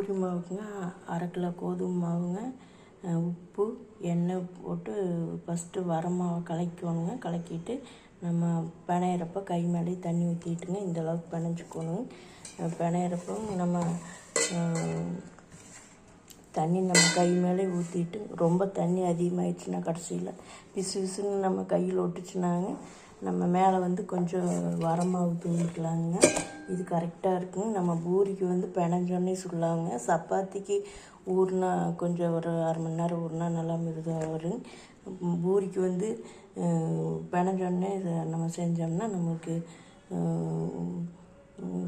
Puri மாவுக்குங்க 1/2 kilo கோதுமை மாவுங்க, உப்பு, எண்ணெய் போட்டு ஃபஸ்ட்டு வர மாவை கலக்கிக்கணுங்க. கலக்கிட்டு நம்ம பிணையிறப்ப கை மேலே தண்ணி ஊற்றிட்டுங்க இந்தளவுக்கு பிணைஞ்சிக்கணும். பிணையிறப்போ நம்ம தண்ணி நம்ம கை மேலே ஊற்றிட்டு, ரொம்ப தண்ணி அதிகமாகிடுச்சுன்னா கடைசியில் பிசு பிசுன்னு நம்ம கையில் ஒட்டுச்சுனாங்க நம்ம மேலே வந்து கொஞ்சம் வரமாவு தூவிக்கலாங்க. இது கரெக்டாக இருக்குங்க. நம்ம பூரிக்கு வந்து பிணைஞ்சோன்னே சுடலாங்க. சப்பாத்திக்கு ஊறினா கொஞ்சம் ஒரு 1/2 மணி நேரம் ஊறினா நல்லா மிருதாக வரும். பூரிக்கு வந்து பிணைஞ்சோன்னே இதை நம்ம செஞ்சோம்னா நமக்கு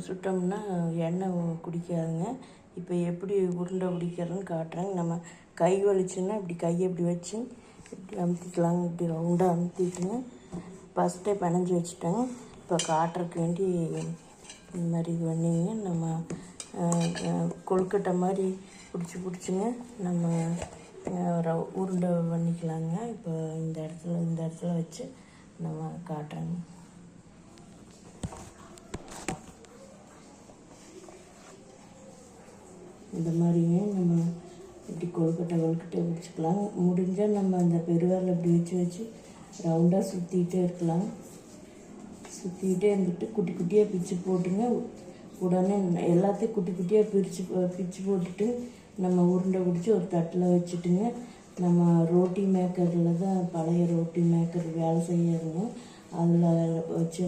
சுட்டோம்னா எண்ணெய் குடிக்காதுங்க. இப்போ எப்படி உருண்டை பிடிக்கிறதுன்னு காட்டுறேங்க. நம்ம கை வலிச்சுன்னா இப்படி கையை இப்படி வச்சு இப்படி அமுத்திக்கலாங்க. இப்படி ரவுண்டாக அமுத்திட்டுங்க ஃபஸ்ட்டே பிணைஞ்சி வச்சுட்டேங்க. இப்போ காட்டுறதுக்கு வேண்டி இந்த மாதிரி இது பண்ணிங்க நம்ம கொழுக்கட்டை மாதிரி பிடிச்சிங்க நம்ம உருண்டை பண்ணிக்கலாங்க. இப்போ இந்த இடத்துல வச்சு நம்ம காட்டுறேங்க. இந்த மாதிரிங்க நம்ம இப்படி கொழுக்கட்டை பிடிச்சிக்கலாம். முடிஞ்சால் நம்ம அந்த பெருவிரல் இப்படி வச்சு ரவுண்டாக சுற்றிக்கிட்டே இருக்கலாம். சுற்றிக்கிட்டே இருந்துட்டு குட்டி குட்டியாக பிச்சு போட்டுங்க. உடனே எல்லாத்தையும் குட்டி குட்டியாக பிச்சு போட்டுட்டு நம்ம உருண்டை பிடிச்சி ஒரு தட்டில் வச்சுட்டுங்க. நம்ம ரோட்டி மேக்கரில் தான் பழைய ரோட்டி மேக்கர் வேலை செய்யறதுங்க. அதில் வச்சு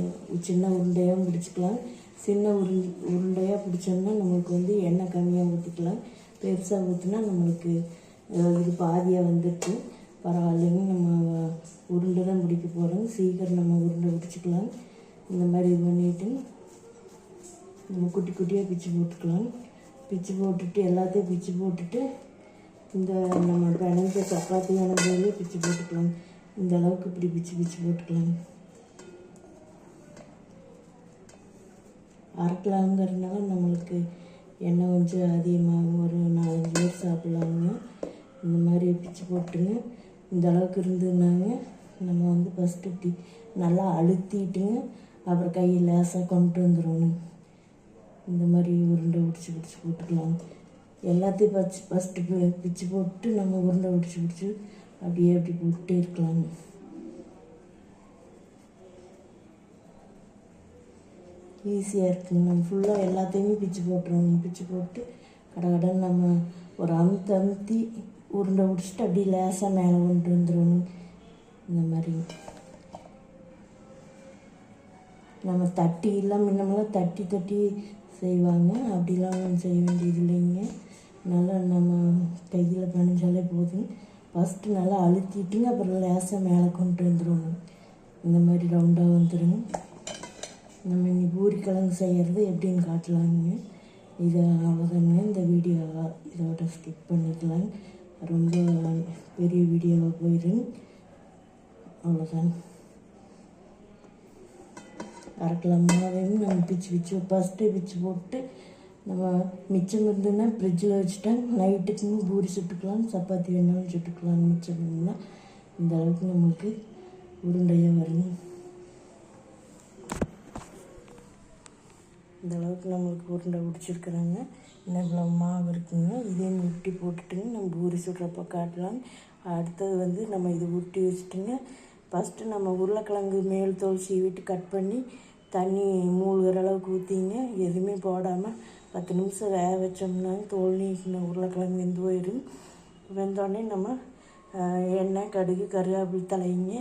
சின்ன உருண்டையாக பிடிச்சிக்கலாம். சின்ன உருண்டையாக பிடிச்சோம்னா நம்மளுக்கு வந்து எண்ணெய் கம்மியாக ஊற்றிக்கலாம். பெருசாக ஊற்றினா நம்மளுக்கு இது பாதியாக வந்துட்டு பரவாயில்லைங்க. நம்ம உருண்டை தான் பிடிக்க போகிறோம். சீக்கிரம் நம்ம உருண்டை பிடிச்சிக்கலாம். இந்த மாதிரி இது பண்ணிவிட்டு நம்ம குட்டி குட்டியாக பிச்சு போட்டுக்கலாம். பிச்சு போட்டுட்டு எல்லாத்தையும் பிச்சு போட்டுட்டு இந்த நம்ம பிணைஞ்ச சப்பாத்தி இணைஞ்சதுலேயே பிச்சு போட்டுக்கலாம். இந்த அளவுக்கு இப்படி பிச்சு போட்டுக்கலாம். அரைக்கலாங்கிறதுனால நம்மளுக்கு எண்ணெய் கொஞ்சம் அதிகமாக ஒரு 4-5 பேர் சாப்பிட்லாங்க. இந்த மாதிரி பிச்சு போட்டுங்க. இந்த அளவுக்கு இருந்ததுனாங்க நம்ம வந்து ஃபஸ்ட்டு இப்படி நல்லா அழுத்திட்டுங்க அப்புறம் கையை லேசாக கொண்டு வந்துடணும். இந்த மாதிரி உருண்டை பிடிச்சி போட்டுக்கலாம். எல்லாத்தையும் ஃபஸ்ட்டு பிச்சு போட்டு நம்ம உருண்டை பிடிச்சி அப்படியே அப்படி போட்டுட்டே இருக்கலாங்க. ஈஸியாக இருக்குங்க. நம்ம ஃபுல்லாக எல்லாத்தையுமே பிச்சு போட்டுருவோம். பிச்சு போட்டு கடகடன்னு நம்ம ஒரு அமுத்தி உருண்டை பிடிச்சிட்டு அப்படியே லேசாக மேலே கொண்டு வந்துடணும். இந்த மாதிரி நம்ம முன்னமெல்லாம் தட்டி செய்வாங்க. அப்படிலாம் செய்ய வேண்டியது இல்லைங்க. நல்லா நம்ம கையில் பிணைஞ்சாலே போதும். ஃபஸ்ட்டு நல்லா அழுத்திட்டுங்க அப்புறம் லேசாக மேலே கொண்டு வந்துடணும். இந்த மாதிரி ரவுண்டாக வந்துடுங்க. நம்ம இன்னி பூரி கிழங்கு செய்கிறது எப்படின்னு காட்டலாங்க. இதை அவ்வளோதாங்க. இந்த வீடியோ இதோட ஸ்கிப் பண்ணிக்கலாம். ரொம்ப பெரிய வீடியோவாக போயிடும். அவ்வளோதான். அரைக்கலாமாவையும் நம்ம பிச்சு ஃபஸ்ட்டே பிச்சு போட்டு நம்ம மிச்சம் இருந்ததுன்னா ஃப்ரிட்ஜில் வச்சுட்டேன். நைட்டுக்குன்னு பூரி சுட்டுக்கலாம், சப்பாத்தி வேணாலும் சுட்டுக்கலாம். மிச்சம் இருந்ததுன்னா இந்த அளவுக்கு நம்மளுக்கு உருண்டையாக வரும். இந்த அளவுக்கு நம்மளுக்கு உருண்டை பிடிச்சிருக்குறாங்க. இன்னும் இவ்வளோ மாவு இருக்குங்க. இதையும் உருட்டி போட்டுட்டுங்க நம்ம பூரி சுடுறப்போ காட்டலாம். அடுத்தது வந்து நம்ம இது உருட்டி வச்சுட்டுங்க ஃபஸ்ட்டு நம்ம உருளைக்கிழங்கு மேல் தோல் சீவிட்டு கட் பண்ணி தண்ணி மூழ்கிற அளவுக்கு ஊற்றிங்க. எதுவுமே போடாமல் 10 நிமிஷம் வேக வச்சோம்னா தோல் நீக்கின உருளைக்கிழங்கு வெந்து போயிடும். வெந்தோடனே நம்ம எண்ணெய், கடுகு, கருவேப்பிலை தலைங்க,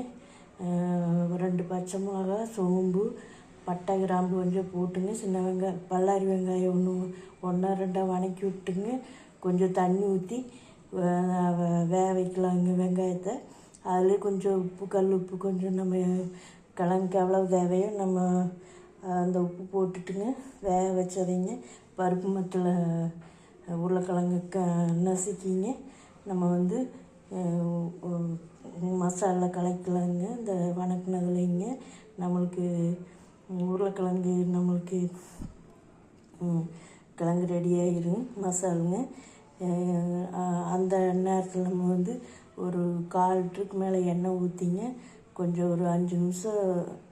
2 பச்சை மிளகா, சோம்பு, பட்டை, கிராம்பு கொஞ்சம் போட்டுங்க. சின்ன வெங்காயம், பல்லாரி வெங்காயம் 1-2 வணக்கி விட்டுங்க. கொஞ்சம் தண்ணி ஊற்றி வேக வைக்கலாங்க வெங்காயத்தை. அதில் கொஞ்சம் உப்பு, கல் உப்பு கொஞ்சம் நம்ம கிழங்குக்கு எவ்வளோ தேவையோ நம்ம அந்த உப்பு போட்டுட்டுங்க வேக வச்சதைங்க பருப்பு மத்தில் உருளைக்கிழங்கு நசுக்கிங்க நம்ம வந்து மசாலா கலக்கலாங்க. இந்த வணக்கினதுலைங்க நம்மளுக்கு உருளைக்கிழங்கு நம்மளுக்கு கிழங்கு ரெடியாகிடும் மசாலுங்க. அந்த நேரத்தில் நம்ம வந்து ஒரு 1/4 லிட்டருக்கு மேலே எண்ணெய் ஊற்றிங்க. கொஞ்சம் ஒரு 5 நிமிஷம்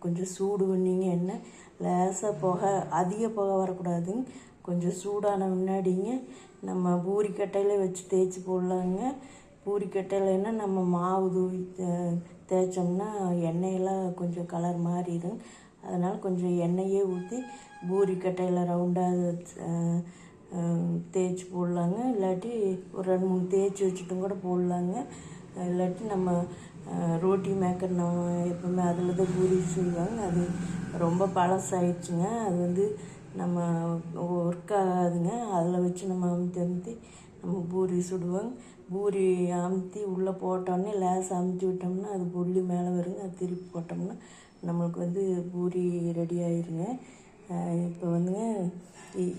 கொஞ்சம் சூடு பண்ணிங்க. எண்ணெய் லேசாக அதிக புகை வரக்கூடாதுங்க. கொஞ்சம் சூடான முன்னாடிங்க நம்ம பூரிக்கட்டையில் வச்சு தேய்ச்சி போடலாங்க. பூரிக்கட்டையிலன்னா நம்ம மாவு தூவி தேய்ச்சோம்னா எண்ணெயெல்லாம் கொஞ்சம் கலர் மாறிடும். அதனால் கொஞ்சம் எண்ணெயே ஊற்றி பூரிக்கட்டையில் ரவுண்டாக தேய்ச்சி போடலாங்க. இல்லாட்டி ஒரு 2-3 தேய்ச்சி வச்சுட்டும் கூட போடலாங்க. இல்லாட்டி நம்ம ரோட்டி மேக்கர் நம்ம எப்போவுமே அதில் தான் பூரி செய்வாங்க. அது ரொம்ப பழசாயிடுச்சுங்க. அது நம்ம ஒர்க் ஆகாதுங்க. அதில் வச்சு நம்ம அமுத்தி நம்ம பூரி சுடுவோங்க. பூரி அமுத்தி உள்ளே போட்டோன்னே லேசாக அமுத்தி விட்டோம்னா அது புள்ளி மேலே வருங்க. அது திருப்பி போட்டோம்னா நம்மளுக்கு பூரி ரெடி ஆயிருங்க. இப்போ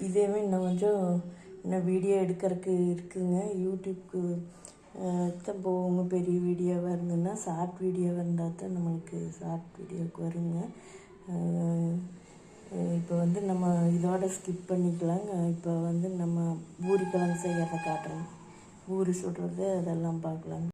இதேவே இன்னும் கொஞ்சம் இன்னும் வீடியோ எடுக்கிறதுக்கு இருக்குதுங்க. யூடியூப்க்கு தான் போகுங்க. பெரிய வீடியோவாக இருந்ததுன்னா ஷார்ட் வீடியோவாக இருந்தால் தான் நம்மளுக்கு ஷார்ட் வீடியோவுக்கு வருங்க. இப்போ நம்ம இதோட ஸ்கிப் பண்ணிக்கலாங்க. இப்போ நம்ம பூரி கிழங்கு செய்கிறத காட்டுறோங்க. பூரி சுடுறது அதெல்லாம் பார்க்கலாங்க.